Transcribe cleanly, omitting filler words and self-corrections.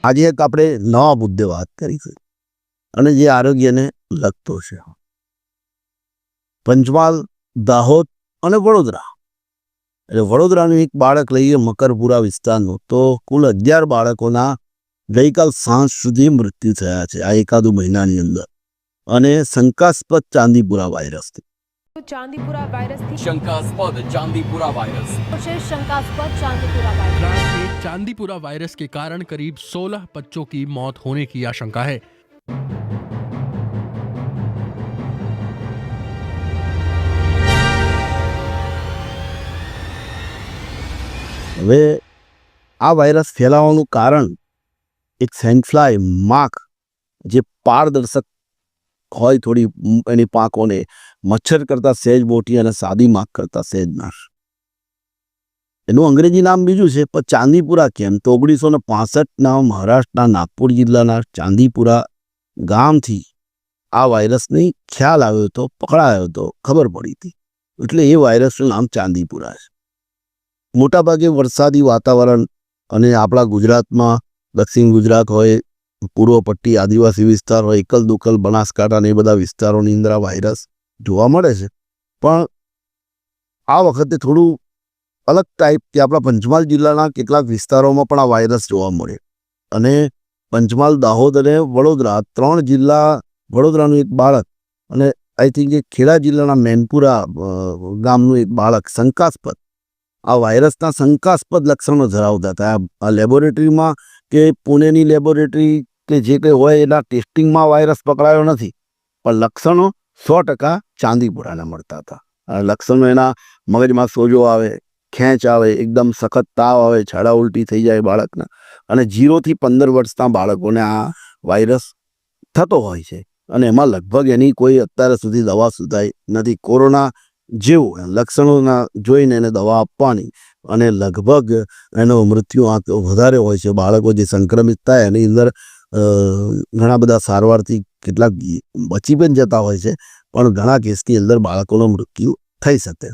આજે એક આપણે નવા મુદ્દે વાત કરીશું અને જે આરોગ્યને લગતો છે. પંચમહાલ, દાહોદ અને વડોદરા. એટલે વડોદરાનું એક બાળક લઈએ મકરપુરા વિસ્તારનું, તો કુલ 11 બાળકોના ગઈકાલ સાંજ સુધી મૃત્યુ થયા છે આ એકાદુ મહિનાની અંદર, અને શંકાસ્પદ ચાંદીપુરા વાયરસથી. चांदीपुरा वायरस थी। शंकास्पद चांदीपुरा वायरस। शंकास्पद चांदीपुरा वायरस। गुजरात में चांदीपुरा वायरस के कारण करीब 16 बच्चों की मौत होने की आशंका है। હવે આ વાયરસ ફેલાવાનું કારણ એક સેન્ડફ્લાય માખ, જે પારદર્શક હોય થોડી એની પાંખોને, મચ્છર કરતાં સહેજ મોટી અને સાદી માખ કરતાં સહેજ નાશ. એનું અંગ્રેજી નામ બીજું છે, પણ ચાંદીપુરા કેમ? તો 1965ના મહારાષ્ટ્રના નાગપુર જિલ્લાના ચાંદીપુરા ગામથી આ વાયરસની ખ્યાલ આવ્યો હતો, પકડાયો હતો, ખબર પડી હતી, એટલે એ વાયરસનું નામ ચાંદીપુરા છે. મોટાભાગે વરસાદી વાતાવરણ અને આપણા ગુજરાતમાં દક્ષિણ ગુજરાત હોય, પૂર્વ પટ્ટી, આદિવાસી વિસ્તાર હોય, એકલ દુકલ બનાસકાંઠા ને એ બધા વિસ્તારોની અંદર આ વાયરસ જોવા મળે છે. પણ આ વખતે થોડું અલગ ટાઈપ કે આપણા પંચમહાલ જિલ્લાના કેટલાક વિસ્તારોમાં પણ આ વાયરસ જોવા મળે. અને પંચમહાલ, દાહોદ અને વડોદરા 3 જિલ્લા, વડોદરાનું એક બાળક અને આઈ થિંક એક ખેડા જિલ્લાના મેનપુરા ગામનું એક બાળક શંકાસ્પદ આ વાયરસના શંકાસ્પદ લક્ષણો ધરાવતા હતા. આ લેબોરેટરીમાં કે પુણેની લેબોરેટરી કે જે કંઈ હોય એના ટેસ્ટિંગમાં વાયરસ પકડાયો નથી, પણ લક્ષણો 100% ચાંદીપુરાના મળતા હતા. આ લક્ષણો એના મગજમાં સોજો આવે, ખેંચ આવે, એકદમ સખત તાવ આવે, ઝાડા ઉલટી થઈ જાય બાળકના, અને 0 થી 15 વર્ષના બાળકોને આ વાયરસ થતો હોય છે. અને એમાં લગભગ એની કોઈ અત્યારે સુધી દવા સુધાઈ નથી. કોરોના જેવું લક્ષણોના જોઈને એને દવા આપવાની, અને લગભગ એનો મૃત્યુ આંક વધારે હોય છે. બાળકો જે સંક્રમિત થાય એની અંદર ઘણા બધા સારવારથી કેટલાક બચી પણ જતા હોય છે, પણ ઘણા કેસની અંદર બાળકોનો મૃત્યુ થઈ શકે.